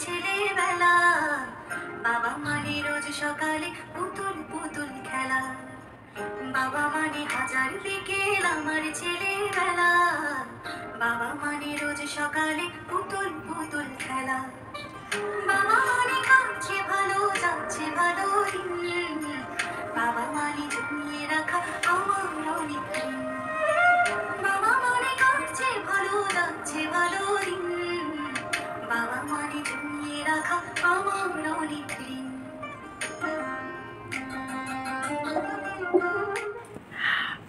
ছেলেবেলা। বাবা মানে রোজ সকালে পুতুল পুতুল খেলা। বাবা মানে হাজার বিকেল আমার ছেলেবেলা। বাবা মানে রোজ সকালে পুতুল পুতুল খেলা। বাবা মানে কাছে ভালো যাচ্ছে ভালো দিন। বাবা মানে জমিয়ে রাখা আমার অনেক ঋণ। বাবা মানে কাছে ভালো যাচ্ছে ভালো দিন। বাবা মানে জমিয়ে রাখা আমার অনেক ঋণ।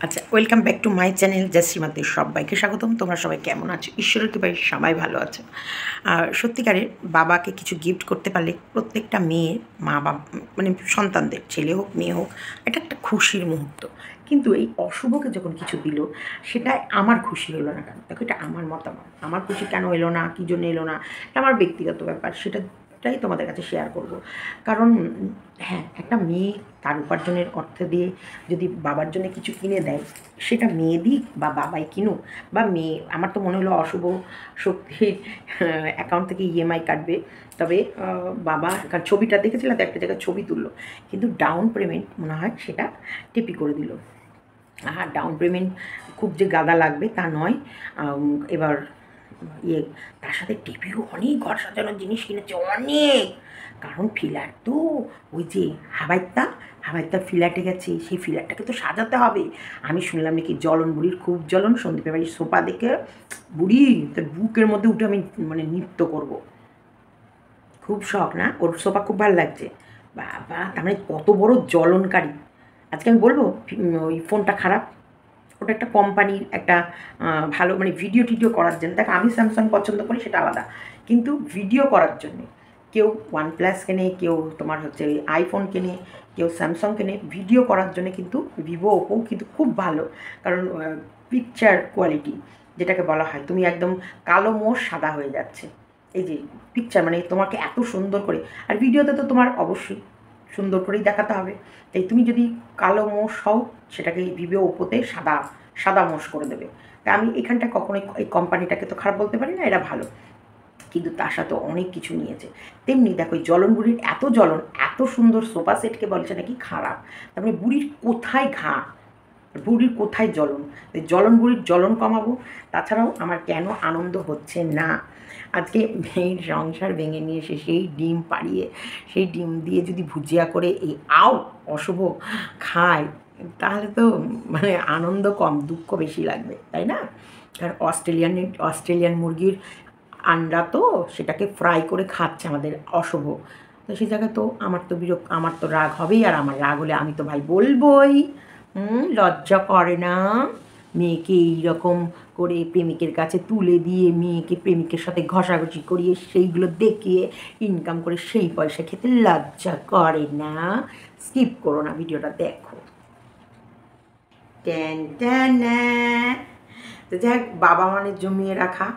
আচ্ছা, welcome back to my channel জাসিমাতে সবাইকে স্বাগতম। তোমরা সবাই কেমন আছো? ঈশ্বরের কৃপায় সবাই ভালো আছে। আর সত্যিকারের বাবাকে কিছু গিফট করতে পারলে প্রত্যেকটা মেয়ের মা বাবা মানে সন্তানদের, ছেলে হোক মেয়ে হোক, এটা একটা খুশির মুহূর্ত। কিন্তু এই অশুভকে যখন কিছু দিল, সেটা আমার খুশি হলো না কেন? দেখো, এটা আমার মতামত। আমার খুশি কেন এলো না, কী জন্য এলো না, এটা আমার ব্যক্তিগত ব্যাপার। সেটাই তোমাদের কাছে শেয়ার করব। কারণ হ্যাঁ, একটা মেয়ে তার উপার্জনের অর্থ দিয়ে যদি বাবার জন্য কিছু কিনে দেয়, সেটা মেয়ে দিক বা বাবাই কিনুক বা মেয়ে, আমার তো মনে হলো অশুভ শক্তির অ্যাকাউন্ট থেকে ইএমআই কাটবে। তবে বাবা, কারণ ছবিটা দেখেছিলাম তো, একটা জায়গায় ছবি তুললো, কিন্তু ডাউন পেমেন্ট মনে হয় সেটা টিপি করে দিল। আর ডাউন পেমেন্ট খুব যে গাদা লাগবে তা নয়। এবার তার সাথে টিভিও অনেক, ঘর সাজানোর জিনিস কিনেছে অনেক। কারণ ফ্ল্যাট তো, ওই যে হাবাইত্যা ফ্ল্যাটে গেছে, সেই ফ্ল্যাটটাকে তো সাজাতে হবে। আমি শুনলাম নাকি বুড়ির খুব জ্বলন, সন্দীপের বাড়ির সোফা দেখে বুড়ি তার বুকের মধ্যে উঠে আমি মানে নৃত্য করব। খুব শখ না, ওর সোফা খুব ভালো লাগছে। বাবা, তার মানে কত বড় জ্বলনকারী। আজকে আমি বলবো ওই ফোনটা খারাপ, ওটা একটা কোম্পানির একটা ভালো মানে ভিডিও করার জন্য। দেখ, আমি স্যামসাং পছন্দ করি, সেটা আলাদা, কিন্তু ভিডিও করার জন্যে কেউ OnePlus কেনে, কেউ তোমার হচ্ছে আইফোন কেনে, কেউ স্যামসাং কেনে। ভিডিও করার জন্য কিন্তু ভিভো, ওপো কিন্তু খুব ভালো। কারণ পিকচার কোয়ালিটি যেটাকে বলা হয়, তুমি একদম কালো মোষ সাদা হয়ে যাচ্ছে। এই যে পিকচার, মানে তোমাকে এত সুন্দর করে, আর ভিডিওতে তো তোমার অবশ্যই সুন্দর করেই দেখাতে হবে। তাই তুমি যদি কালো মোষ হও, সেটাকে ভিভো, ওপোতে সাদা মোষ করে দেবে। তাই আমি এখানটা কখনোই এই কোম্পানিটাকে তো খারাপ বলতে পারি না, এরা ভালো। কিন্তু তার সাথে অনেক কিছু নিয়েছে। তেমনি দেখো, ওই বুড়ির এত জ্বলন, এত সুন্দর সোফা সেটকে বলছে নাকি খারাপ। তার মানে বুড়ির কোথায় ঘা, বুড়ির কোথায় জ্বলন? বুড়ির জ্বলন কমাবো। তাছাড়াও আমার কেন আনন্দ হচ্ছে না, আজকে মেয়ের সংসার ভেঙে নিয়ে এসে সেই ডিম পাড়িয়ে, সেই ডিম দিয়ে যদি ভুজিয়া করে এই অশুভ খায়, তাহলে তো মানে আনন্দ কম, দুঃখ বেশি লাগবে, তাই না? কারণ অস্ট্রেলিয়ান মুরগির আন্ডা তো, সেটাকে ফ্রাই করে খাচ্ছে আমাদের অশুভ। তো সেই জায়গায় তো আমার তো রাগ হবেই। আর আমার রাগ হলে আমি তো ভাই বলবই। লজ্জা করে না মেয়েকে এইরকম করে প্রেমিকের কাছে তুলে দিয়ে, মেয়েকে প্রেমিকের সাথে ঘষাঘষি করিয়ে, সেইগুলো দেখিয়ে ইনকাম করে সেই পয়সা খেতে লজ্জা করে না? স্কিপ করো না, ভিডিওটা দেখো। তো যাই হোক, বাবা মানে জমিয়ে রাখা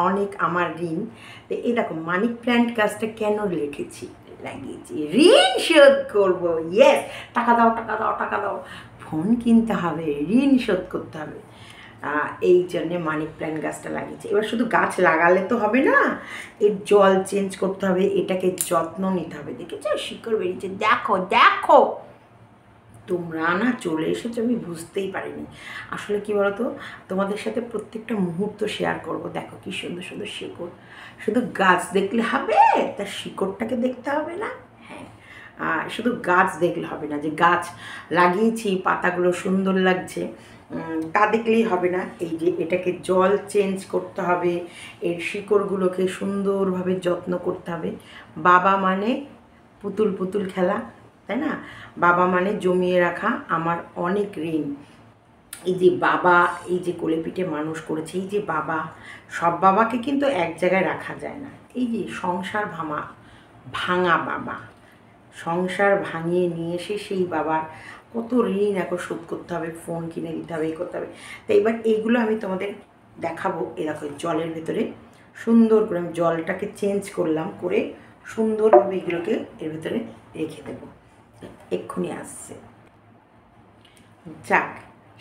অনেক আমার ঋণ। তো এই দেখো, মানি প্ল্যান্ট গাছটা কেন লাগিয়েছি, ঋণ শোধ করবো। ইয়েস, টাকা দাও টাকা দাও টাকা দাও, ফোন কিনতে হবে, ঋণ শোধ করতে হবে। এই জন্যে মানি প্ল্যান্ট গাছটা লাগিয়েছি। এবার শুধু গাছ লাগালে তো হবে না, এর জল চেঞ্জ করতে হবে, এটাকে যত্ন নিতে হবে। দেখেছো শিকড় বেরিয়েছে, দেখো দেখো। তোমরা না চলে এসেছো, আমি বুঝতেই পারিনি। আসলে কি বলতো, তোমাদের সাথে প্রত্যেকটা মুহূর্ত শেয়ার করব। দেখো কি সুন্দর সুন্দর শিকড়। শুধু গাছ দেখলে হবে, তার শিকড়টাকে দেখতে হবে না? হ্যাঁ, শুধু গাছ দেখলে হবে না, যে গাছ লাগিয়েছি, পাতাগুলো সুন্দর লাগছে, তা দেখলেই হবে না। এই যে এটাকে জল চেঞ্জ করতে হবে, এর শিকড়গুলোকে সুন্দরভাবে যত্ন করতে হবে। বাবা মানে পুতুল পুতুল খেলা, তাই না? বাবা মানে জমিয়ে রাখা আমার অনেক ঋণ। এই যে বাবা, এই যে কোলে পিঠে মানুষ করেছে, এই যে বাবা, সব বাবাকে কিন্তু এক জায়গায় রাখা যায় না। এই যে সংসার ভাঙা বাবা, সংসার ভাঙিয়ে নিয়ে এসে সেই বাবার কত ঋণ এখন শোধ করতে হবে, ফোন কিনে দিতে হবে, এই করতে হবে। তো এবার এইগুলো আমি তোমাদের দেখাবো। এ দেখো, জলের ভেতরে সুন্দর করে আমি জলটাকে চেঞ্জ করলাম, করে সুন্দরভাবে এগুলোকে এর ভেতরে রেখে দেবো। এক্ষুনি আসছে। যাক,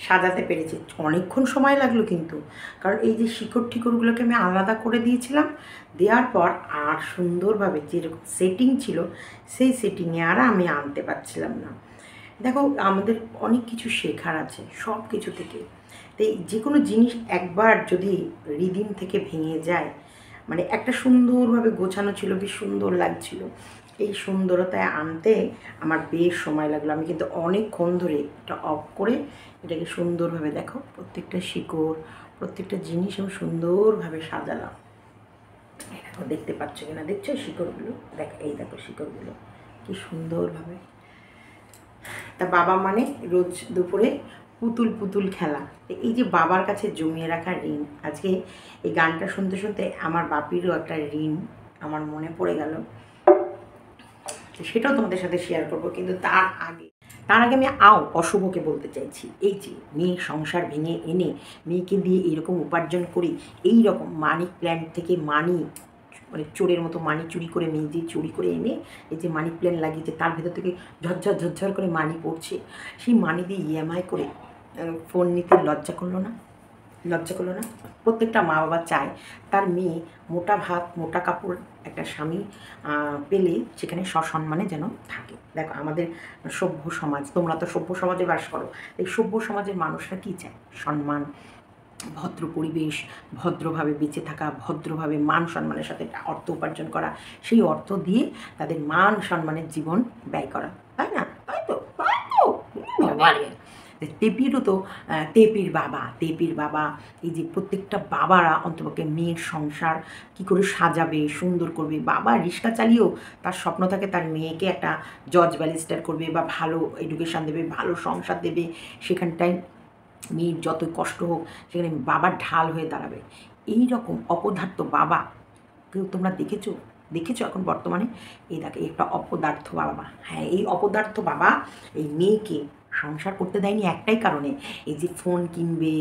সাজাতে পেরেছি। অনেকক্ষণ সময় লাগলো কিন্তু, কারণ এই যে শিকড় টিকড়গুলোকে আমি আলাদা করে দিয়েছিলাম, দেওয়ার পর আর সুন্দরভাবে যেরকম সেটিং ছিল সেই সেটিংয়ে আর আমি আনতে পারছিলাম না। দেখো, আমাদের অনেক কিছু শেখার আছে সব কিছু থেকে। তাই যে কোনো জিনিস একবার যদি রিদিম থেকে ভেঙে যায়, মানে একটা সুন্দরভাবে গোছানো ছিল, বেশ সুন্দর লাগছিল, এই সুন্দরতায় আনতে আমার বেশ সময় লাগলো। আমি কিন্তু অনেকক্ষণ ধরে এটা অফ করে এটাকে সুন্দরভাবে, দেখো প্রত্যেকটা শিকড়, প্রত্যেকটা জিনিস আমি সুন্দরভাবে সাজালাম। দেখো, দেখতে পাচ্ছ কিনা, দেখছো শিকড়গুলো? দেখো, এই দেখো শিকড়গুলো কি সুন্দরভাবে। তা বাবা মানে রোজ দুপুরে পুতুল পুতুল খেলা, এই যে বাবার কাছে জমিয়ে রাখা ঋণ। আজকে এই গানটা শুনতে শুনতে আমার বাপিরও একটা ঋণ আমার মনে পড়ে গেল, সেটাও তোমাদের সাথে শেয়ার করবো। কিন্তু তার আগে আমি অশুভকে বলতে চাইছি, এই যে মেয়ে সংসার ভেঙে এনে মেয়েকে দিয়ে এইরকম উপার্জন করি, এই রকম মানি প্ল্যান্ট থেকে মানি, মানে চোরের মতো মানি চুরি করে, মেয়ে দিয়ে চুরি করে এনে এই যে মানি প্ল্যান লাগিয়েছে, তার ভেতর থেকে ঝরঝর ঝরঝর করে মানি পড়ছে, সেই মানি দিয়ে ইএমআই করে ফোন নিতে লজ্জা করলো না? লজ্জা করলো না? প্রত্যেকটা মা বাবা চায় তার মেয়ে মোটা ভাত মোটা কাপড় একটা স্বামী পেলে সেখানে সসম্মানে যেন থাকে। দেখো, আমাদের সভ্য সমাজ, তোমরা তো সভ্য সমাজে বাস করো, এই সভ্য সমাজের মানুষরা কী চায়? সম্মান, ভদ্র পরিবেশ, ভদ্রভাবে বেঁচে থাকা, ভদ্রভাবে মান সম্মানের সাথে অর্থ উপার্জন করা, সেই অর্থ দিয়ে তাদের মান সম্মানের জীবন ব্যয় করা, তাই না? তাই তো, তাই তো। টেপিরও তো তেপির বাবা, এই যে প্রত্যেকটা বাবারা অন্তপক্ষে মেয়ের সংসার কি করে সাজাবে, সুন্দর করবে। বাবা রিক্সা চালিয়েও তার স্বপ্ন থাকে তার মেয়েকে একটা জজ ব্যারিস্টার করবে, বা ভালো এডুকেশান দেবে, ভালো সংসার দেবে, সেখানটায় মেয়ের যতই কষ্ট হোক সেখানে বাবার ঢাল হয়ে দাঁড়াবে। এই রকম অপদার্থ বাবা কেউ তোমরা দেখেছো এখন বর্তমানে? এই দেখে একটা অপদার্থ বাবা, হ্যাঁ, এই অপদার্থ বাবা এই মেয়েকে সংসার করতে দেয়নি একটাই কারণে, এই যে ফোন কিনবে,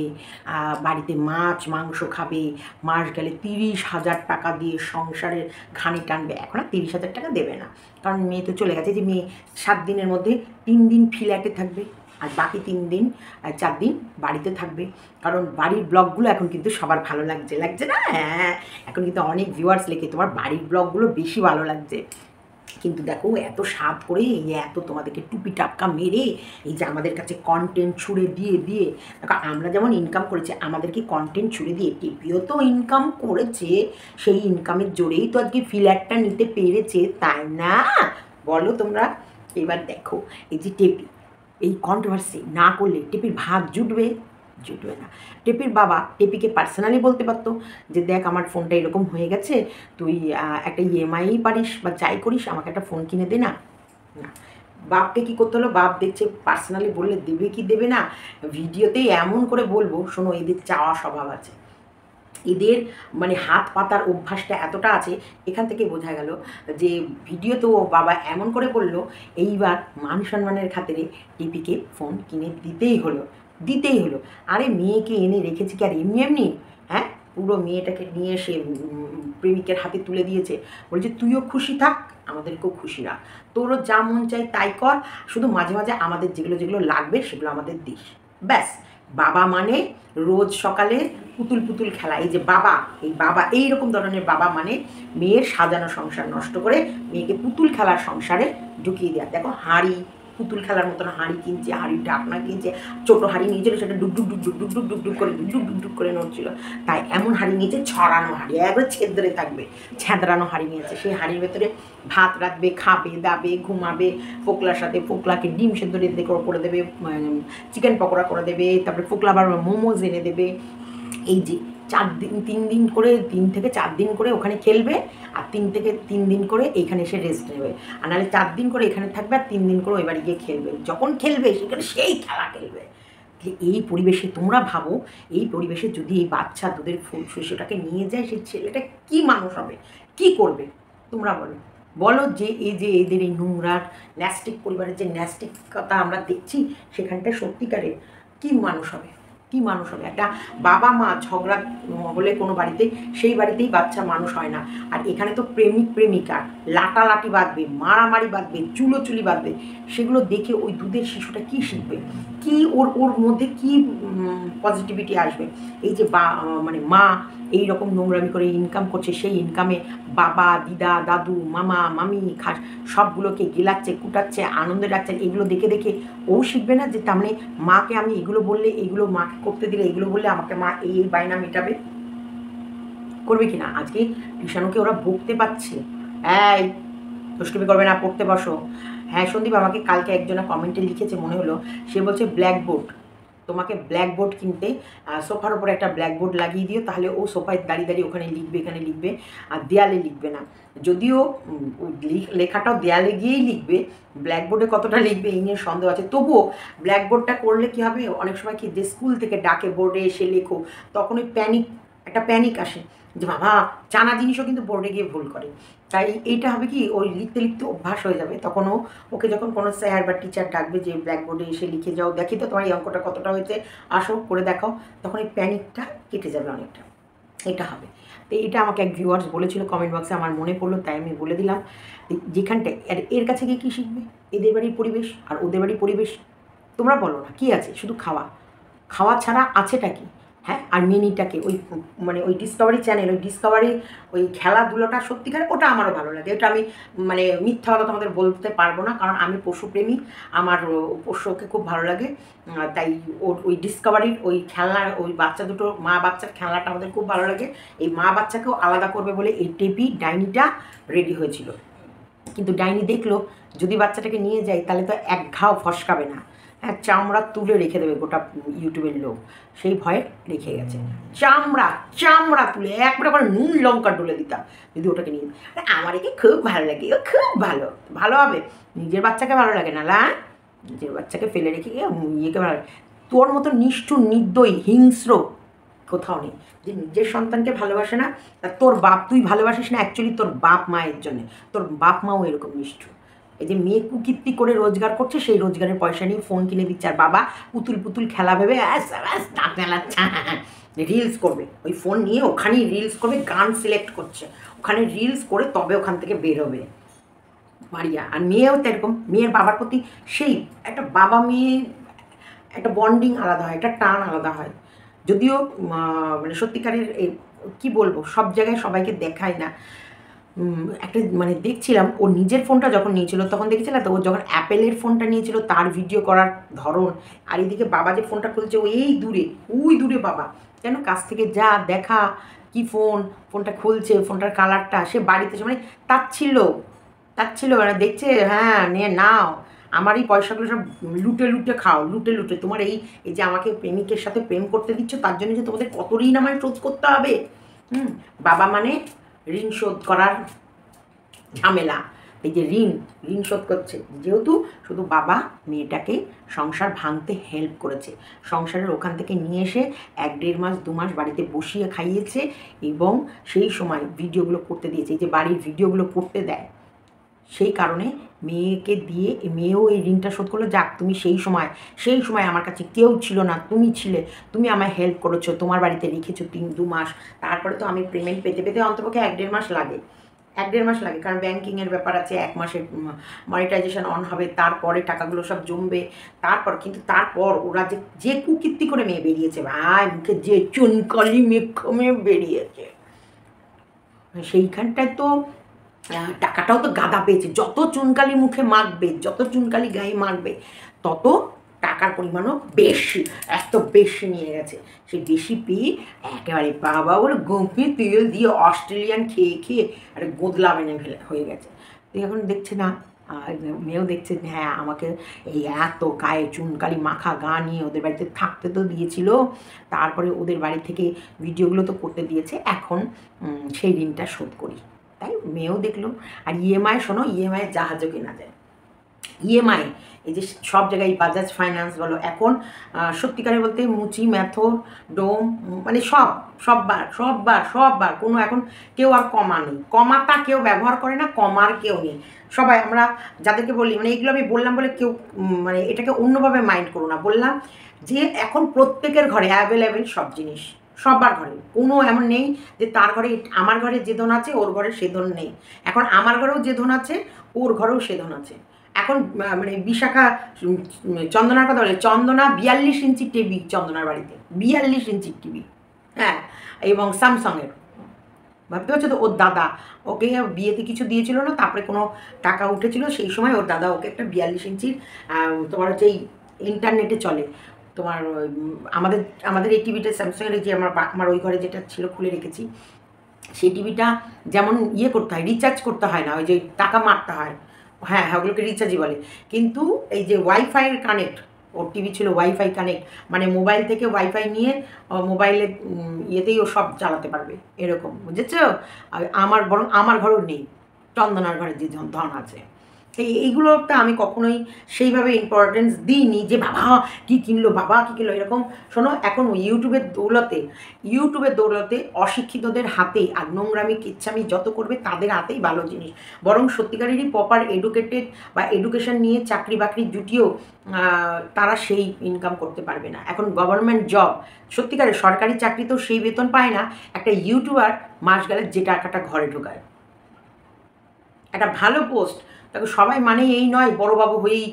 বাড়িতে মাছ মাংস খাবে, মাস গেলে 30,000 টাকা দিয়ে সংসারের ঘানি টানবে। এখন আর 30,000 টাকা দেবে না, কারণ মেয়ে তো চলে গেছে। যে মেয়ে 7 দিনের মধ্যে 3 দিন ফ্ল্যাটে থাকবে, আর বাকি 3 দিন 4 দিন বাড়িতে থাকবে। কারণ বাড়ির ব্লগগুলো এখন কিন্তু সবার ভালো লাগছে না? হ্যাঁ, এখন কিন্তু অনেক ভিউয়ার্স লেখে তোমার বাড়ির ব্লগগুলো বেশি ভালো লাগছে। কিন্তু দেখো, এত স্বাদ করে, এত তোমাদেরকে টুপি টাপকা মেরে এই যে আমাদের কাছে কন্টেন্ট ছুড়ে দিয়ে দেখো, আমরা যেমন ইনকাম করেছি, আমাদেরকে কন্টেন্ট ছুড়ে দিয়ে টিপিও তো ইনকাম করেছে। সেই ইনকামের জোরেই তো আজকে ফ্ল্যাটটা নিতে পেরেছে, তাই না? বলো তোমরা। এবার দেখো, এই যে টেপি, এই কন্ট্রোভার্সি না করলে টেপির ভাগ জুটবে না। টেপির বাবা টেপিকে পার্সোনালি বলতে পারতো যে দেখ, আমার ফোনটা এরকম হয়ে গেছে, তুই একটা ইএমআই পারিস বা যাই করিস, আমাকে একটা ফোন কিনে দে না। বাপকে কী করতে হলো? বাপ দেখছে পার্সোনালি বললে দেবে কি দেবে না, ভিডিওতেই এমন করে বলবো। শোনো, এদের চাওয়া স্বভাব আছে, এদের মানে হাত পাতার অভ্যাসটা এতটা আছে। এখান থেকে বোঝা গেল যে ভিডিওতেও বাবা এমন করে বলল, এইবার মান সম্মানের খাতিরে টিপিকে ফোন কিনে দিতেই হলো। আরে মেয়েকে এনে রেখেছি কি আর এমনি? হ্যাঁ, পুরো মেয়েটাকে নিয়ে এসে প্রেমিকের হাতে তুলে দিয়েছে, বলছে তুইও খুশি থাক, আমাদেরকেও খুশি রাখ, তোরও যা মন চাই তাই কর, শুধু মাঝে মাঝে আমাদের যেগুলো লাগবে সেগুলো আমাদের দিস। ব্যাস। বাবা মানে রোজ সকালে পুতুল খেলা। এই যে বাবা, এই রকম ধরনের বাবা মানে মেয়ের সাজানো সংসার নষ্ট করে মেয়েকে পুতুল খেলার সংসারে ঢুকিয়ে দেওয়া। দেখো, হাঁড়ি, পুতুল খেলার মতন হাঁড়ি কিনছে, হাঁড়ির ঢাকনা কিনছে, ছোটো হাঁড়ি নিয়েছিল, সেটা ডুক ডুক করে নড়ছিল। তাই এমন হাঁড়ি নিয়েছে, ছড়ানো হাঁড়ি, একবারে ছেদ্রে থাকবে, ছ্যাঁদরানো হাঁড়ি নিয়েছে। সেই হাঁড়ির ভেতরে ভাত রাখবে, খাবে দাবে, ঘুমাবে, ফোকলার সাথে ফোকলাকে ডিম সেদ্ধ রেঁধে করে দেবে, চিকেন পকোড়া করে দেবে, তারপরে ফোকলা আবার মোমোজ এনে দেবে। এই যে 3 দিন করে, 3 থেকে 4 দিন করে ওখানে খেলবে, আর 3 থেকে 3 দিন করে এইখানে এসে রেস্ট নেবে। আর নাহলে 4 দিন করে এখানে থাকবে, আর 3 দিন করে ওই বাড়ি গিয়ে খেলবে। যখন খেলবে সেখানে সেই খেলা খেলবে। এই পরিবেশে তোমরা ভাবো, এই পরিবেশে যদি এই বাচ্চা দুধের শিশুটাকে নিয়ে যায়, সেই ছেলেটা কি মানুষ হবে, কি করবে? তোমরা বলো যে এই যে এদের এই নোংরার ন্যাস্টিক পরিবারের যে ন্যাস্টিকতা আমরা দেখছি, সেখানটায় সত্যিকারের কি মানুষ হবে? কি মানুষ হবে? একটা বাবা মা ঝগড়া হলে কোনো বাড়িতে, সেই বাড়িতেই বাচ্চা মানুষ হয় না। আর এখানে তো প্রেমিক প্রেমিকা লাটালাটি বাঁধবে, মারামারি বাঁধবে, চুলোচুলি বাঁধবে, সেগুলো দেখে ওই দুধের শিশুটা কী শিখবে? কি ওর ওর মধ্যে কি পজিটিভিটি আসবে? এই যে মানে মা এই রকম নোংরামি করে ইনকাম করছে, সেই ইনকামে বাবা, দিদা, দাদু, মামা, মামি সবগুলোকে গিলাচ্ছে, কুটাচ্ছে, আনন্দে রাখছেন, এগুলো দেখে দেখে ও শিখবে না যে তার মানে মাকে আমি এগুলো বললে, এগুলো মাকে করতে দিলে, এগুলো বললে আমাকে মা এই এই বায়না মেটাবে? করবে কি না? আজকে টিউশনকে ওরা বকতে পাচ্ছে, এই দুষ্টুমি করবে না, পড়তে বসো। হ্যাঁ সন্দীপ, আমাকে কালকে একজনা কমেন্টে লিখেছে, মনে হলো, সে বলছে ব্ল্যাকবোর্ড, তোমাকে ব্ল্যাকবোর্ড কিনতে, সোফার ওপরে একটা ব্ল্যাকবোর্ড লাগিয়ে দিও, তাহলে ও সোফায় দাঁড়িয়ে দাঁড়িয়ে ওখানে লিখবে, এখানে লিখবে, আর দেয়ালে লিখবে না। যদিও লেখাটাও দেয়ালে গিয়েই লিখবে, ব্ল্যাকবোর্ডে কতটা লিখবে এই নিয়ে সন্দেহ আছে। তবুও ব্ল্যাকবোর্ডটা করলে কী হবে, অনেক সময় কি যে স্কুল থেকে ডাকে বোর্ডে এসে লেখো, তখন ওই একটা প্যানিক আসে যে বাবা জানা জিনিসও কিন্তু বোর্ডে গিয়ে ভুল করে। তাই এইটা হবে কি, ওই লিখতে লিখতে অভ্যাস হয়ে যাবে, তখন ওকে যখন কোনো স্যার বা টিচার ডাকবে যে ব্ল্যাকবোর্ডে এসে লিখে যাও, দেখি তো তোমার এই অঙ্কটা কতটা হয়েছে, আসো করে দেখাও, তখন এই প্যানিকটা কেটে যাবে অনেকটা। এটা হবে। তো এটা আমাকে এক ভিউয়ার্স বলেছিল কমেন্ট বক্সে, আমার মনে পড়লো, তাই আমি বলে দিলাম। যেখানটায় এর কাছে গিয়ে কী শিখবে? এদের বাড়ির পরিবেশ আর ওদের বাড়ির পরিবেশ, তোমরা বলো না কী আছে? শুধু খাওয়া, খাওয়া ছাড়া আছেটা কি? হ্যাঁ, আর মিনিটাকে ওই মানে ওই ডিসকভারি চ্যানেল, ওই ডিসকভারি ওই খেলাধুলোটা সত্যিকার ওটা আমারও ভালো লাগে। ওটা আমি মানে মিথ্যা কথা তোমাদের বলতে পারবো না, কারণ আমি পশুপ্রেমী, আমার পশুকে খুব ভালো লাগে। তাই ওর ওই ডিসকভারির ওই খেলনা, ওই বাচ্চা দুটো মা বাচ্চার খেলনাটা আমাদের খুব ভালো লাগে। এই মা বাচ্চাকেও আলাদা করবে বলে এই টেপি ডাইনিটা রেডি হয়েছিল, কিন্তু ডাইনি দেখলো যদি বাচ্চাটাকে নিয়ে যাই তাহলে তো এক ঘাও ফসকাবে না, হ্যাঁ চামড়া তুলে রেখে দেবে গোটা ইউটিউবের লোক, সেই ভয়ে রেখে গেছে। চামড়া তুলে একবারে করে নুন লঙ্কা ডলে দিতাম যদি ওটাকে নিয়ে। আমার একে খুব ভালো লাগে, ও খুব ভালো হবে। নিজের বাচ্চাকে ভালো লাগে না, নিজের বাচ্চাকে ফেলে রেখে গিয়ে ইয়েকে ভালো লাগে। তোর মতো নিষ্ঠুর, নির্দয়ী, হিংস্র কোথাও নেই যে নিজের সন্তানকে ভালোবাসে না। তোর বাপ, তুই ভালোবাসিস না অ্যাকচুয়ালি তোর বাপ মায়ের জন্যে, তোর বাপ মাও এরকম নিষ্ঠুর। এই যে মেয়ে কুকীর্তি করে রোজগার করছে, সেই রোজগারের পয়সা নিয়ে ফোন কিনে দিচ্ছে, আর বাবা পুতুল খেলা ভেবে দাঁত মেলাচ্ছে, রিলস করবে ওই ফোন নিয়ে, ওখানেই রিলস করবে, গান সিলেক্ট করছে, ওখানে রিলস করে তবে ওখান থেকে বেরোবে মারিয়া। আর মেয়েও তো এরকম, মেয়ের বাবার প্রতি সেই একটা বাবা মেয়ে একটা বন্ডিং আলাদা হয়, একটা টান আলাদা হয়। যদিও মানে সত্যিকারের কি বলবো, সব জায়গায় সবাইকে দেখায় না। একটা মানে দেখছিলাম, ও নিজের ফোনটা যখন নিয়েছিল তখন দেখছিলাম তো, ও যখন অ্যাপেলের ফোনটা নিয়েছিল তার ভিডিও করার ধরন, আর এদিকে বাবা যে ফোনটা খুলছে ও এই দূরে, ওই দূরে বাবা কেন কাছ থেকে যা দেখা, কি ফোনটা খুলছে, ফোনটার কালারটা, সে বাড়িতে মানে তাচ্ছিল মানে দেখছে, হ্যাঁ নিয়ে নাও, আমার এই পয়সাগুলো সব লুটে খাও, লুটে তোমার এই যে আমাকে প্রেমিকের সাথে প্রেম করতে দিচ্ছ, তার জন্য যে তোমাদের কত ঋণ আমায় শোধ করতে হবে। বাবা মানে ঋণ শোধ করার ঝামেলা, এই যে ঋণ শোধ করছে, যেহেতু শুধু বাবা মেয়েটাকে সংসার ভাঙতে হেল্প করেছে, সংসারের ওখান থেকে নিয়ে এসে 1-1.5 মাস 2 মাস বাড়িতে বসিয়ে খাইয়েছে, এবং সেই সময় ভিডিওগুলো করতে দিয়েছে, এই যে বাড়ির ভিডিওগুলো করতে দেয়, সেই কারণে মেয়েকে দিয়ে মেয়েও এই ঋণটা শোধ করলো। যাক, তুমি সেই সময় আমার কাছে কেউ ছিল না, তুমি ছিলে, তুমি আমায় হেল্প করেছো, তোমার বাড়িতে রেখেছো 3-2 মাস, তারপরে তো আমি পেমেন্ট পেতে অন্তপক্ষে 1-1.5 মাস লাগে, 1-1.5 মাস লাগে, কারণ ব্যাঙ্কিংয়ের ব্যাপার আছে, 1 মাসের মনিটাইজেশন অন হবে, তারপরে টাকাগুলো সব জমবে, তারপর ওরা যে কুকীর্তি করে মেয়ে বেরিয়েছে, ভাই মুখে যে চুনকালি মেয়ে বেরিয়েছে, সেইখানটায় তো টাকাটাও তো গাদা পেয়েছে। যত চুনকালি মুখে মাখবে, যত চুনকালি গায়ে মাখবে, তত টাকার পরিমাণও বেশি, এত বেশি নিয়ে গেছে। সে বেশি পেয়ে একেবারে বাবা ওর গোপে তেল দিয়ে অস্ট্রেলিয়ান খেয়ে আরে গোদলা মেনে হয়ে গেছে। তো এখন দেখছে না, মেয়েও দেখছে, হ্যাঁ আমাকে এই এত গায়ে চুনকালি মাখা গা নিয়ে ওদের বাড়িতে থাকতে তো দিয়েছিল, তারপরে ওদের বাড়ি থেকে ভিডিওগুলো তো করতে দিয়েছে, এখন সেই ঋণটা শোধ করি। তাই মেয়েও দেখলো। আর ইএমআই, শোনো, ইএমআই জাহাজও কেনা যায়, ইএমআই, এই যে সব জায়গায় বাজাজ ফাইন্যান্স বলো এখন সত্যিকারে বলতে মুচি ম্যাথর ডোম মানে সববার কোনো এখন কেউ আর কমা নেই, কমাটা কেউ ব্যবহার করে না, কমার কেউ নেই। সবাই আমরা যাদেরকে বলি মানে এগুলো আমি বললাম বলে কেউ মানে এটাকে অন্যভাবে মাইন্ড করো না, বললাম যে এখন প্রত্যেকের ঘরে অ্যাভেলেবেল সব জিনিস, সবার ঘরে কোনো এমন নেই যে তার ঘরে আমার ঘরে যে ধন আছে ওর ঘরে সে ধন নেই। এখন আমার ঘরেও যে ধন আছে ওর ঘরেও সে ধন আছে। এখন মানে বিশাখা চন্দনার কথা বলে, চন্দনা 42 ইঞ্চি টিভি চন্দনার বাড়িতে, 42 ইঞ্চির টিভি, হ্যাঁ, এবং স্যামসাংয়ের। ভাবতে পারছো তো, ওর দাদা ওকে বিয়েতে কিছু দিয়েছিল না, তারপরে কোনো টাকা উঠেছিল সেই সময় ওর দাদা ওকে একটা 42 ইঞ্চির তোমার হচ্ছে এই ইন্টারনেটে চলে তোমার আমাদের আমাদের এই টিভিটা স্যামসাংয়ের, যে আমার ওই ঘরে যেটা ছিল খুলে রেখেছি, সেই টিভিটা যেমন ইয়ে করতে হয়, রিচার্জ করতে হয় না, ওই যে টাকা মারতে হয়, হ্যাঁ হ্যাঁ ওগুলোকে রিচার্জই বলে। কিন্তু এই যে ওয়াইফাইয়ের কানেক্ট, ওর টিভি ছিল ওয়াইফাই কানেক্ট, মানে মোবাইল থেকে ওয়াইফাই নিয়ে মোবাইলে ইয়েতেই ও সব চালাতে পারবে এরকম, বুঝেছ? আমার ঘরেও নেই, চন্দনার ঘরে যে ধন আছে। এইগুলোতে আমি কখনোই সেইভাবে ইম্পর্টেন্স দিইনি যে বাবা কী কিনলো, বাবা কী কিনলো এরকম। শোনো, এখন ইউটিউবের দৌলতে অশিক্ষিতদের হাতেই আর নোংরামি কিচ্ছামি যত করবে তাদের হাতেই ভালো জিনিস। বরং সত্যিকারেরই প্রপার এডুকেটেড বা এডুকেশন নিয়ে চাকরি বাকরি জুটিয়েও তারা সেই ইনকাম করতে পারবে না। এখন গভর্নমেন্ট জব, সত্যিকারের সরকারি চাকরি তো সেই বেতন পায় না, একটা ইউটিউবার মাস গেলে যে টাকাটা ঘরে ঢোকায়, একটা ভালো পোস্ট, তাকে সবাই মানে এই নয় বড়োবাবু হয়েই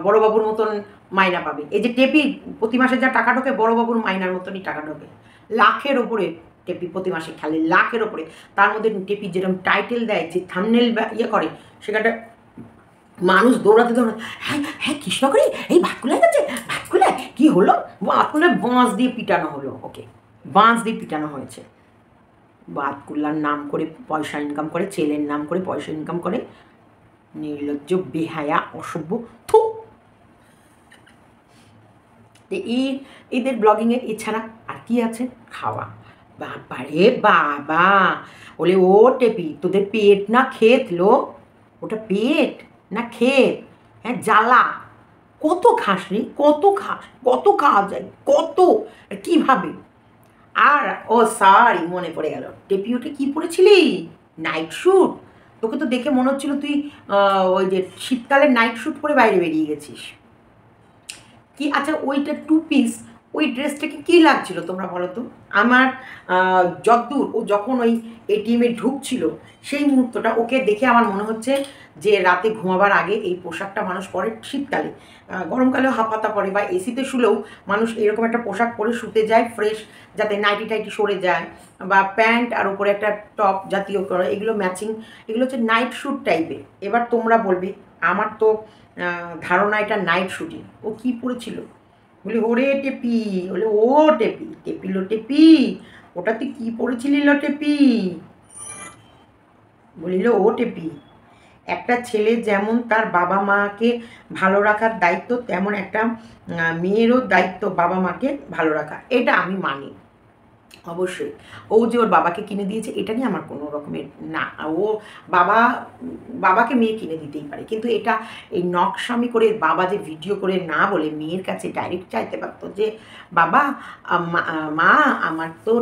বড়োবাবুর মতন মাইনা পাবে। এই যে টেপি প্রতি মাসে যা টাকা ঢোকে বড়োবাবুর মাইনার মতনই টাকা ঢোকে, লাখের ওপরে টেপি প্রতি মাসে খেলে, লাখের ওপরে। তার মধ্যে টেপি যেরকম টাইটেল দেয়, যে থাম্বনেল ইয়ে করে, সেখানটা মানুষ দৌড়াতে হ্যাঁ হ্যাঁ কৃষ্ণকরি এই ভাতকুলায় গেছে, ভাতকুলায় কী হলো, ভাতকুলায় বাঁশ দিয়ে পিটানো হলো, ওকে বাঁশ দিয়ে পিটানো হয়েছে। বাতকুল্লার নাম করে পয়সা ইনকাম করে, ছেলের নাম করে পয়সা ইনকাম করে, নির্লজ্জ বেহায়া অসভ্য থু। এদের ব্লগিংয়ে এছাড়া আর কি আছে? খাওয়া, বাবারে বাবা, বলে ও টেপি তোদের পেট না ক্ষেত লো, ওটা পেট না ক্ষেত, হ্যাঁ জ্বালা, কত খাস রে, কত খাওয়া যায়, কত কীভাবে। আর ও সরি মনে পড়ে গেল, টেপি ওটা কী পরেছিলি? Night shoot. তোকে তো দেখে মনে হচ্ছিল তুই ওই যে শীতকালের নাইট শ্যুট পরে বাইরে বেরিয়ে গেছিস কি। আচ্ছা ওইটা 2 পিস, ওই ড্রেসটাকে কী লাগছিল তোমরা বলো তো? আমার যদ্দূর ও যখন ওই এটিএমে ঢুকছিল সেই মুহূর্তটা ওকে দেখে আমার মনে হচ্ছে যে রাতে ঘুমাবার আগে এই পোশাকটা মানুষ পরে, শীতকালে, গরমকালেও হাফাতা পরে বা এসিতে শুলেও মানুষ এরকম একটা পোশাক পরে শুতে যায় ফ্রেশ, যাতে নাইটি টাইটি সরে যায়, বা প্যান্ট আর উপরে একটা টপ জাতীয় করে, এগুলো ম্যাচিং, এগুলো হচ্ছে নাইট শ্যুট টাইপের। এবার তোমরা বলবে, আমার তো ধারণা এটা নাইট শ্যুটই। ও কী পরেছিল? বলি ওরে টেপি, বলে ও টেপি, টেপি লো টেপি, ওটা তুই কী পড়েছিলি লো টেপি? বলিল ও টেপি, একটা ছেলে যেমন তার বাবা মাকে ভালো রাখার দায়িত্ব, তেমন একটা মেয়েরও দায়িত্ব বাবা মাকে ভালো রাখা, এটা আমি মানি অবশ্যই। ও যে ওর বাবাকে কিনে দিয়েছে এটা নিয়ে আমার কোনো রকমের না, ও বাবাকে মেয়ে কিনে দিতেই পারে, কিন্তু এটা এই নকশামি করে বাবা যে ভিডিও করে না বলে মেয়ের কাছে ডাইরেক্ট চাইতে পারতো যে বাবা মা আমার তো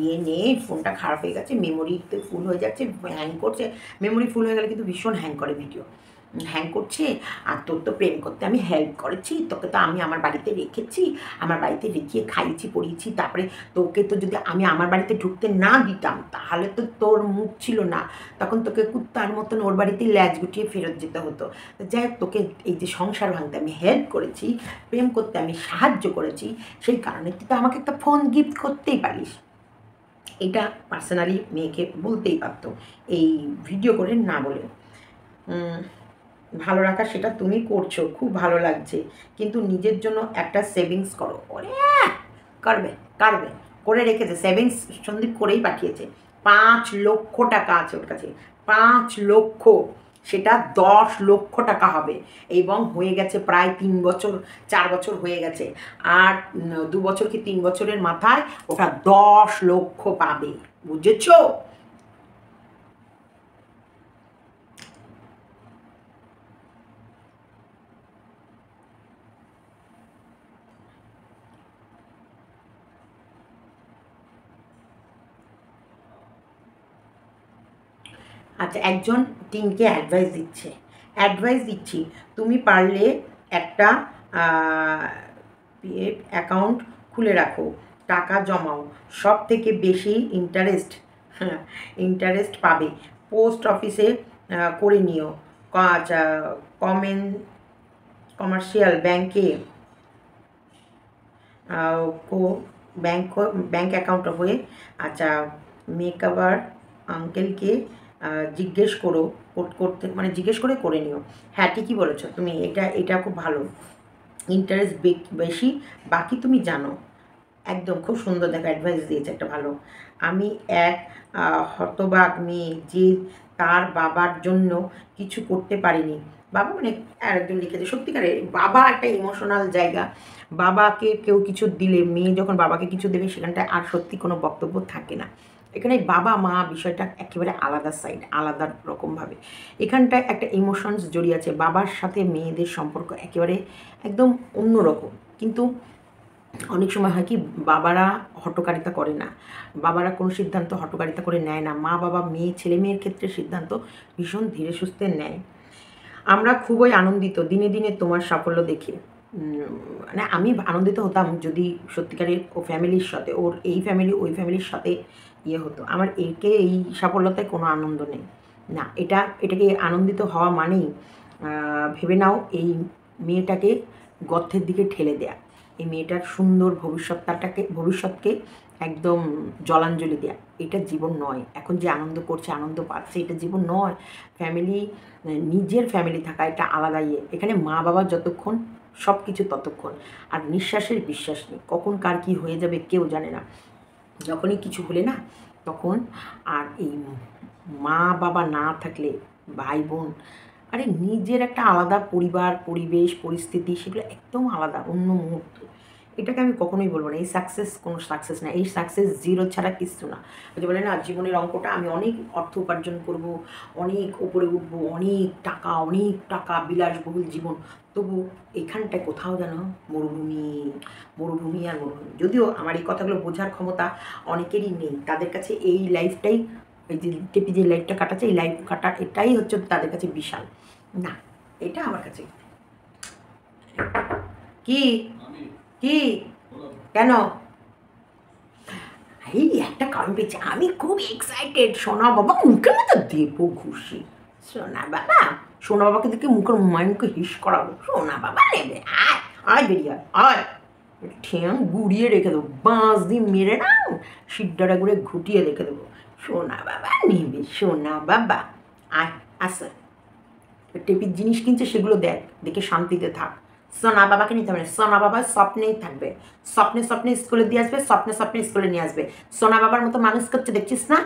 ইয়ে নেই, ফোনটা খারাপ হয়ে গেছে, মেমোরিতে ফুল হয়ে যাচ্ছে, হ্যাং করছে। মেমোরি ফুল হয়ে গেলে কিন্তু ভীষণ হ্যাং করে, ভিডিও হ্যাং করছে, আর তোর তো প্রেম করতে আমি হেল্প করেছি, তোকে তো আমি আমার বাড়িতে রেখেছি, আমার বাড়িতে রেখে খাইয়েছি পড়িয়েছি, তারপরে তোকে তো যদি আমি আমার বাড়িতে ঢুকতে না দিতাম তাহলে তো তোর মুখ ছিল না, তখন তোকে কুত্তার মতন ওর বাড়িতে ল্যাজ গুটিয়ে ফেরত যেতে হতো। যাই হোক, তোকে এই যে সংসার ভাঙতে আমি হেল্প করেছি, প্রেম করতে আমি সাহায্য করেছি, সেই কারণে তুই তো আমাকে একটা ফোন গিফট করতেই পারিস। এটা পার্সোনালি মেয়েকে বলতেই পারতো, এই ভিডিও করে না বলে। ভালো রাখা সেটা তুমি করছো, খুব ভালো লাগছে, কিন্তু নিজের জন্য একটা সেভিংস করো। ওরে করবে করে রেখেছে, সেভিংস সন্দীপ করেই পাঠিয়েছে। 5 লক্ষ টাকা আছে ওর কাছে, 5 লক্ষ, সেটা 10 লক্ষ টাকা হবে, এবং হয়ে গেছে প্রায় 3 বছর 4 বছর হয়ে গেছে, আর 2 বছর কি 3 বছরের মাথায় ওটা 10 লক্ষ পাবে, বুঝেছো? আচ্ছা, একজন টিমকে অ্যাডভাইস দিচ্ছি, তুমি পারলে একটা পিএফ অ্যাকাউন্ট খুলে রাখো, টাকা জমাও, সব থেকে বেশি ইন্টারেস্ট পাবে। পোস্ট অফিসে করে নিও। আচ্ছা, কমেন কমার্শিয়াল ব্যাংকে ব্যাংক ব্যাংক অ্যাকাউন্ট হয়ে। আচ্ছা, মেকআভার আঙ্কেলকে জিজ্ঞেস করো, করতে মানে জিজ্ঞেস করে নিও। হ্যাঁ, ঠিকই বলেছো তুমি, এটা খুব ভালো। ইন্টারেস্ট বেশি, বাকি তুমি জানো। একদম খুব সুন্দর, দেখো অ্যাডভাইস দিয়েছে একটা ভালো। আমি এক হতবাক মেয়ে যে তার বাবার জন্য কিছু করতে পারিনি। বাবা মানে আরেকজন লিখেছে, সত্যিকারে বাবা একটা ইমোশনাল জায়গা। বাবাকে কেউ কিছু দিলে, মেয়ে যখন বাবাকে কিছু দেবে সেখানটায় আর সত্যি কোনো বক্তব্য থাকে না। এখানে বাবা মা বিষয়টা একেবারে আলাদা সাইড, আলাদা রকমভাবে। এখানটায় একটা ইমোশনস জড়িয়ে আছে, বাবার সাথে মেয়েদের সম্পর্ক একেবারে একদম অন্যরকম। কিন্তু অনেক সময় হয় কি, বাবারা হঠকারিতা করে না, বাবারা কোনো সিদ্ধান্ত হঠকারিতা করে নেয় না, মা বাবা ছেলে মেয়ের ক্ষেত্রে সিদ্ধান্ত ভীষণ ধীরে সুস্থে নেয়। আমরা খুবই আনন্দিত দিনে দিনে তোমার সাফল্য দেখে। মানে আমি আনন্দিত হতাম যদি সত্যিকারের ও ফ্যামিলির সাথে, ওর এই ফ্যামিলি ওই ফ্যামিলির সাথে হতো। আমার এই সাফল্যতায় কোনো আনন্দ নেই না। এটাকে আনন্দিত হওয়া মানেই ভেবে নাও এই মেয়েটাকে গর্তের দিকে ঠেলে দেয়া, এই মেয়েটার সুন্দর ভবিষ্যৎকে একদম জলাঞ্জলি দেয়া। এটা জীবন নয়। এখন যে আনন্দ করছে, আনন্দ পাচ্ছে, এটা জীবন নয়। নিজের ফ্যামিলি থাকা এটা আলাদা এখানে মা বাবা যতক্ষণ, সব কিছু ততক্ষণ। আর নিঃশ্বাসের বিশ্বাস নেই, কখন কার কী হয়ে যাবে কেউ জানে না। যখনই কিছু হলে না, তখন আর এই মা বাবা না থাকলে, ভাই বোন, আরে নিজের একটা আলাদা পরিবার, পরিবেশ, পরিস্থিতি, সেগুলো একদম আলাদা, অন্য মুহূর্ত। এটাকে আমি কখনোই বলবো না এই সাকসেস, কোনো সাকসেস না। এই সাকসেস জিরো ছাড়া কিছু না। ওই যে বলে না, জীবনের অঙ্কটা আমি অনেক অর্থ উপার্জন করব, অনেক উপরে উঠবো, অনেক টাকা, বিলাসবহুল জীবন, তবু এখানটায় কোথাও যেন মরুভূমি আর মরুভূমি। যদিও আমার এই কথাগুলো বোঝার ক্ষমতা অনেকেরই নেই, তাদের কাছে এই লাইফটাই, এই যে টেপি যে লাইফটা কাটাচ্ছে, এই লাইফ কাটা এটাই হচ্ছে তাদের কাছে বিশাল। না, এটা আমার কাছে কি কি কেন, এই একটা কারণ পেয়েছি, আমি খুব এক্সাইটেড। সোনা বাবা মুখের মতো দেবো ঘুষি। সোনা বাবাকে দেখে মুখে হিস করাবো। সোনা বাবা নেবে, আয় বেরিয়ে আয়, ঠ্যাং গুড়িয়ে রেখে দেবো, বাঁশ দিয়ে মেরে না সিড্ডাটা করে ঘুটিয়ে রেখে দেবো। সোনা বাবা নেবে, সোনা বাবা আয়। আসে টেপির জিনিস কিনছে, সেগুলো দেখে শান্তিতে থাক। সোনা বাবাকে নিতে হবে না, সোনা বাবা স্বপ্নেই থাকবে, স্বপ্নে স্কুলে দিয়ে আসবে, স্বপ্নে স্কুলে নিয়ে আসবে। সোনা বাবার মতো মানুষ করছে, দেখছিস না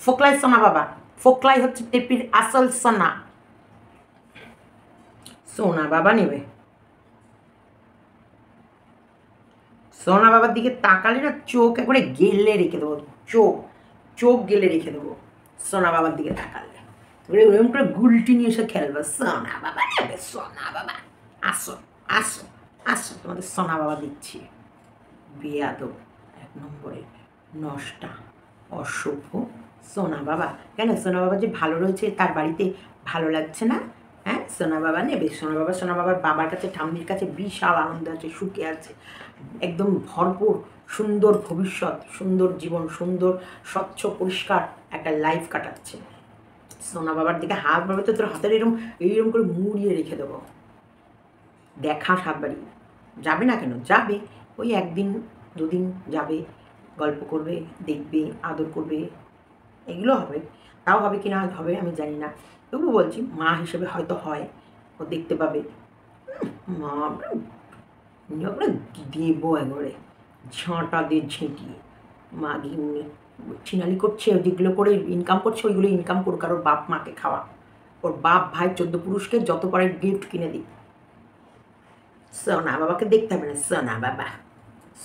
ফোকলাই সোনা বাবা, ফোকলাই হচ্ছে টেপির আসল সোনা। সোনা বাবা নেবে, সোনা বাবার দিকে তাকালে না চোখ একবারে গেলে রেখে দেবো, চোখ গেলে রেখে দেবো সোনা বাবার দিকে তাকালে। ওরকম করে গুলটি নিয়ে এসে খেলবে। সোনা বাবা নেবে, সোনা বাবা আসো তোমাদের সোনা বাবা দিচ্ছি। বেয়াদব, এক নম্বরে নষ্টা, অসভ্য সোনা বাবা। কেন সোনা বাবা যে ভালো রয়েছে, তার বাড়িতে ভালো লাগছে না? হ্যাঁ, সোনা বাবা নেবে, সোনা বাবার বাবার কাছে, ঠাম্মির কাছে বিশাল আনন্দ আছে, সুখে আছে, একদম ভরপুর, সুন্দর ভবিষ্যৎ, সুন্দর জীবন, সুন্দর স্বচ্ছ পরিষ্কার একটা লাইফ কাটাচ্ছে। সোনা বাবার দিকে হাত বাড়বে তো তোর হাতের এইরকম করে মুড়িয়ে রেখে দেবো। দেখা সাত বাড়ি যাবে না কেন, যাবে, ওই একদিন দুদিন যাবে, গল্প করবে, দেখবে, আদর করবে, এগুলো হবে। তাও হবে কি না হবে আমি জানি না, তবু বলছি মা হিসেবে হয়তো হয়, ও দেখতে পাবে। মা দেবো একবারে ঝাঁটা দিয়ে ঝেঁটিয়ে। মা গিয়ে ছিনালি করছে, যেগুলো করে ইনকাম করছে ওইগুলো ইনকাম করুক, আর ওর বাপ মাকে খাওয়া, ওর বাপ ভাই 14 পুরুষকে যত পারে গিফট কিনে দিই। সোনা বাবাকে দেখতে হবে না,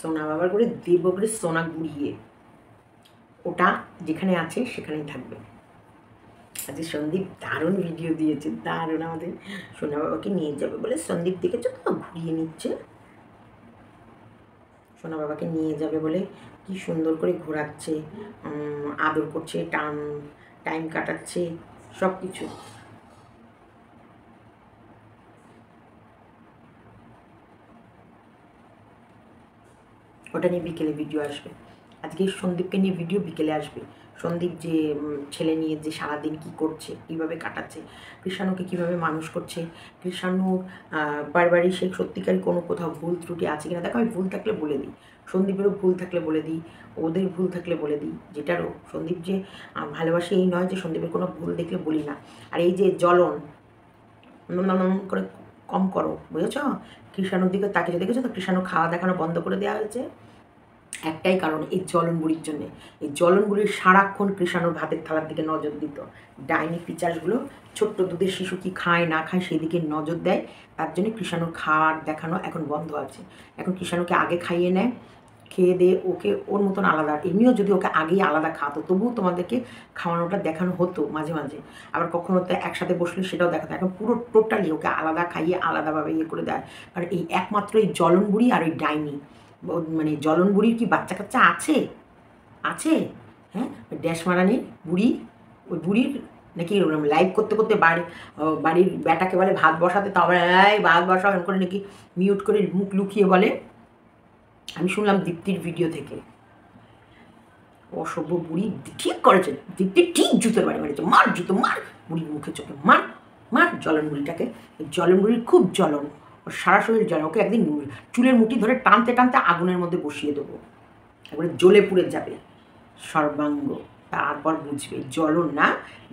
সোনা বাবার করে দেব করে সোনা গুড়িয়ে, ওটা যেখানে আছে সেখানেই থাকবে। আজকে সন্দীপ দারুণ ভিডিও দিয়েছে, দারুণ। আমাদের সোনা বাবাকে নিয়ে যাবে বলে সন্দীপ দেখেছো তো ঘুরিয়ে নিচ্ছে, সোনা বাবাকে নিয়ে যাবে বলে কি সুন্দর করে ঘোরাচ্ছে, আদর করছে, টাইম কাটাচ্ছে সব কিছু। ওটা নিয়ে বিকেলে ভিডিও আসবে। আজকে সন্দীপকে নিয়ে ভিডিও বিকেলে আসবে। সন্দীপ যে ছেলে নিয়ে যে সারাদিন কী করছে, কীভাবে কাটাচ্ছে, কৃষাণুকে কীভাবে মানুষ করছে, কৃষাণুর পারিবারিক সে সত্যিকারই কোনো কোথাও ভুল ত্রুটি আছে কিনা। দেখো আমি ভুল থাকলে বলে দিই, সন্দীপেরও ভুল থাকলে বলে দিই, ওদের ভুল থাকলে বলে দিই। যেটারও সন্দীপ যে ভালোবাসে এই নয় যে সন্দীপের কোনো ভুল দেখলে বলি না। আর এই যে জ্বলন করে কম করো, বুঝেছ? কৃষাণুর দিকে তাকিয়ে দেখেছো তো, কৃষাণু খাওয়া দেখানো বন্ধ করে দেওয়া হয়েছে একটাই কারণ, এই জ্বলনগুলির জন্যে। এই জ্বলনগুলির সারাক্ষণ কৃষাণুর ভাতের থালার দিকে নজর দিত। ডাইনি পিচার্সগুলো ছোট্ট দুধের শিশু কি খায় না খায় সেই দিকে নজর দেয়। তার জন্য কৃষাণুর খাওয়ার দেখানো এখন বন্ধ আছে। এখন কৃষাণুকে আগে খাইয়ে নেয়, খেয়ে দিয়ে ওকে ওর মতন আলাদা, এমনিও যদি ওকে আগেই আলাদা খাওয়াতো তবুও তোমাদেরকে খাওয়ানোটা দেখানো হতো মাঝে মাঝে। আবার কখনো তো একসাথে বসলে সেটাও দেখাতো। এখন পুরো টোটালি ওকে আলাদা খাইয়ে আলাদাভাবে ইয়ে করে দেয়। কারণ এই একমাত্র এই জ্বলন বুড়ি আর ওই ডাইনি, মানে জ্বলন বুড়ির কি বাচ্চা কাচ্চা আছে? আছে? হ্যাঁ, ড্যাশ মারানি বুড়ি, ওই বুড়ির নাকি লাইভ করতে করতে বাড়ির ব্যাটাকে বলে ভাত বসাতে, তাও এই ভাত বসাও এরকম করে নাকি মিউট করে মুখ লুকিয়ে বলে। আমি শুনলাম দীপ্তির ভিডিও থেকে। অসভ্য বুড়ি ঠিক করেছে, দীপ্তি ঠিক জুতোর বাড়ি মারেছে। মার জুতো মার, বুড়ির মুখে চোখে মার মার। জ্বলন বুড়িটাকে, জ্বলন বুড়ির খুব জ্বলন, ওর সারা শরীর জ্বলন। ওকে একদিন চুলের মুঠি ধরে টানতে টানতে আগুনের মধ্যে বসিয়ে দেবো, একবারে জ্বলে পুড়ে যাবে সর্বাঙ্গ। তারপর বুঝবে জ্বলন না।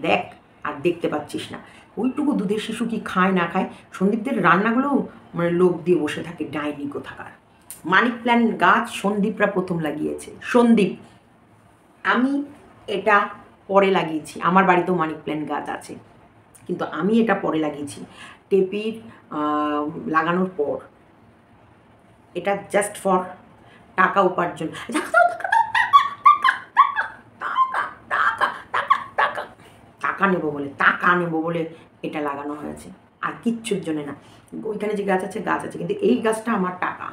দেখ, আর দেখতে পাচ্ছিস না ওইটুকু দুধের শিশু কি খায় না খায়। সন্দীপদের রান্নাগুলো মানে লোক দিয়ে বসে থাকে, ডাইনি কোথাকার। মানিক প্ল্যান্ট গাছ সন্দীপরা প্রথম লাগিয়েছে। সন্দীপ, আমি এটা পরে লাগিয়েছি। আমার বাড়িতেও মানিক প্ল্যান্ট গাছ আছে, কিন্তু আমি এটা পরে লাগিয়েছি টেপির লাগানোর পর। এটা জাস্ট ফর টাকা উপার্জন। টাকা নেবো বলে এটা লাগানো হয়েছে, আর কিচ্ছুর জন্য না। ওইখানে যে গাছ আছে, কিন্তু এই গাছটা আমার টাকা।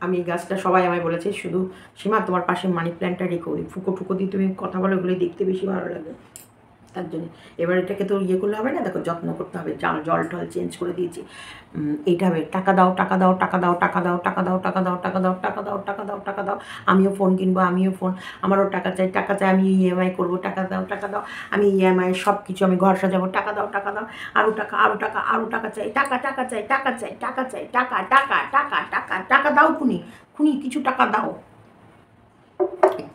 আমি এই গাছটা, সবাই আমায় বলেছে শুধু সীমা তোমার পাশে মানি প্ল্যান্টটা রেখো, ওই ফুকো দিয়ে তুমি কথা বলো, ওগুলো দেখতে বেশি ভালো লাগে। তার জন্য এবার এটাকে তো ইয়ে করলে হবে না, দেখো যত্ন করতে হবে। জল টল চেঞ্জ করে দিয়েছি। এইটা হবে টাকা দাও টাকা দাও টাকা দাও টাকা দাও টাকা দাও টাকা দাও টাকা দাও টাকা দাও টাকা দাও টাকা দাও। আমিও ফোন কিনবো, আমিও ফোন, আমারও টাকা চাই আমি ইএমআই করবো, টাকা দাও টাকা দাও। আমি ইএমআই সব কিছু, আমি ঘর সাজাবো, টাকা দাও আরও টাকা আরও টাকা আরও টাকা চাই, টাকা চাই টাকা চাই টাকা চাই টাকা টাকা টাকা টাকা টাকা দাও। খুনি কিছু টাকা দাও।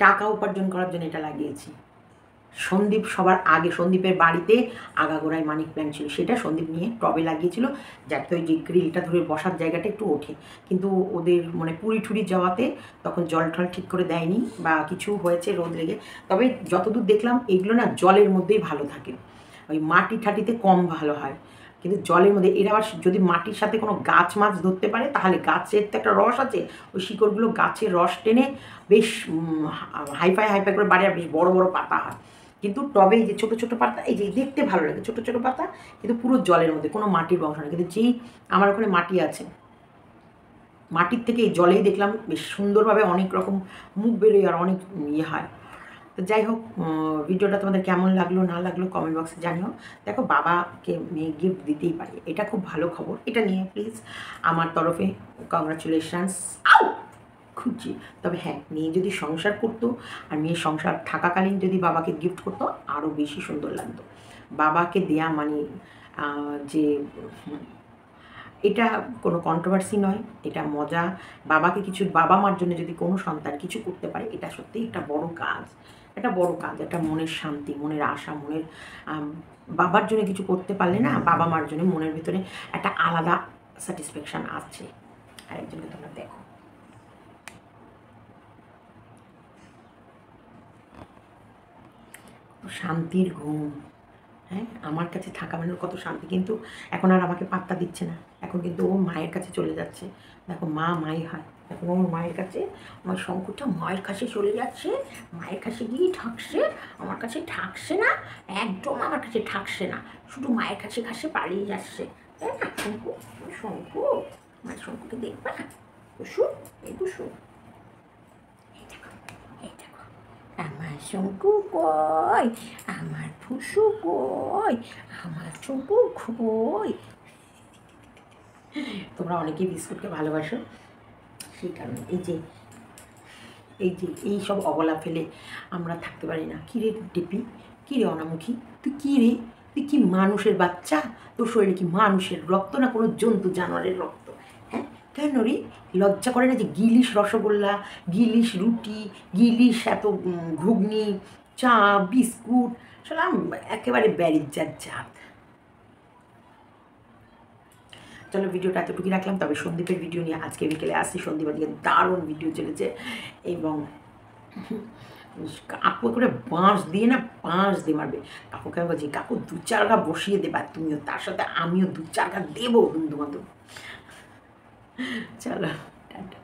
টাকা উপার্জন করার জন্য এটা লাগিয়েছি। সন্দীপ সবার আগে, সন্দীপের বাড়িতে আগাগোড়ায় মানিক প্ল্যান্ট ছিল, সেটা সন্দীপ নিয়ে টবে লাগিয়েছিল, যাতে ওই যে গ্রিলটা ধরে বসার জায়গাটা একটু ওঠে। কিন্তু ওদের মানে পুরি ঠুরি যাওয়াতে তখন জল টল ঠিক করে দেয়নি বা কিছু হয়েছে রোদ লেগে। তবে যতদূর দেখলাম এগুলো না জলের মধ্যেই ভালো থাকে, ওই মাটি ঠাটিতে কম ভালো হয়। কিন্তু জলের মধ্যে এরা আবার যদি মাটির সাথে কোনো গাছ মাছ ধরতে পারে, তাহলে গাছের তো একটা রস আছে, ওই শিকড়গুলো গাছের রস টেনে বেশ হাইফাই করে বাড়ি, আর বেশ বড় বড় পাতা হয়। কিন্তু টবে এই যে ছোটো ছোটো পাতা, এই যে দেখতে ভালো লাগে ছোটো ছোটো পাতা, কিন্তু পুরো জলের মধ্যে কোনো মাটির অংশ নেই। কিন্তু যেই আমার ওখানে মাটি আছে, মাটির থেকে এই জলেই দেখলাম বেশ সুন্দরভাবে অনেক রকম মুখ বেরোয় আর অনেক ইয়ে হয়। তো যাই হোক, ভিডিওটা তোমাদের কেমন লাগলো না লাগলো কমেন্ট বক্সে জানিও। দেখো, বাবাকে মেয়ে গিফট দিতেই পারে, এটা খুব ভালো খবর। এটা নিয়ে প্লিজ আমার তরফে কংগ্রাচুলেশানস খুঁজছি। তবে হ্যাঁ, মেয়ে যদি সংসার করতো আর মেয়ের সংসার থাকাকালীন যদি বাবাকে গিফট করতো, আরও বেশি সুন্দর লাগতো। বাবাকে দেয়া মানে যে এটা কোনো কন্ট্রোভার্সি নয়, এটা মজা। বাবাকে কিছু, বাবা মার জন্য যদি কোনো সন্তান কিছু করতে পারে, এটা সত্যিই একটা বড় কাজ, একটা মনের শান্তি, মনের আশা, মনের বাবার জন্য কিছু করতে পারলে না, বাবা মার জন্য মনের ভিতরে একটা আলাদা স্যাটিসফ্যাকশান আছে। আরেকজনকে তোমরা দেখো, শান্তির ঘুম। হ্যাঁ, আমার কাছে থাকা মানে কত শান্তি। কিন্তু এখন আর আমাকে পাত্তা দিচ্ছে না, এখন কিন্তু ও মায়ের কাছে চলে যাচ্ছে। দেখো, মাই হয়, এখন ওর মায়ের কাছে, আমার শঙ্করটা মায়ের কাছে চলে যাচ্ছে, মায়ের কাছে গিয়ে ঠাকছে, আমার কাছে ঠাকছে না, একদম আমার কাছে ঠাকছে না, শুধু মায়ের কাছে পালিয়ে যাচ্ছে, তাই না? শঙ্কু মায়ের শঙ্কুকে দেখবা, কুসু, এই কুসু, এই দেখো আমার শঙ্কু কই, আমার ফুসু কই, আমার চুপু কই। তোমরা অনেকেই বিস্কুটকে ভালোবাসো, সেই কারণে এই সব অবলা ফেলে আমরা থাকতে পারি না। কিরে টেপি, কিরে অনামুখী, তুই কী রে, তুই কি মানুষের বাচ্চা? তোর শরীরে কি মানুষের রক্ত না কোনো জন্তু জানোয়ারের রক্ত? হ্যাঁ, কেন রে লজ্জা করে না যে গিলিস রসগোল্লা, গিলিস রুটি, গিলিস এত ঘুগনি, চা, বিস্কুট, সালাম একেবারে ব্যারিজার জাত। চলো ভিডিওটা এতটুকু রাখলাম, তবে সন্দীপের ভিডিও নিয়ে আজকে বিকেলে আসছি। সন্দীপ আজকে দারুণ ভিডিও চলেছে, এবং কাকু করে বাঁশ দিয়ে মারবে। কাকুকে আমি বলছি, কাকু 2-4 গা বসিয়ে দেবে, আর তুমিও তার সাথে আমিও 2-4 গা দেবো বন্ধু বান্ধব। চলো টাটা।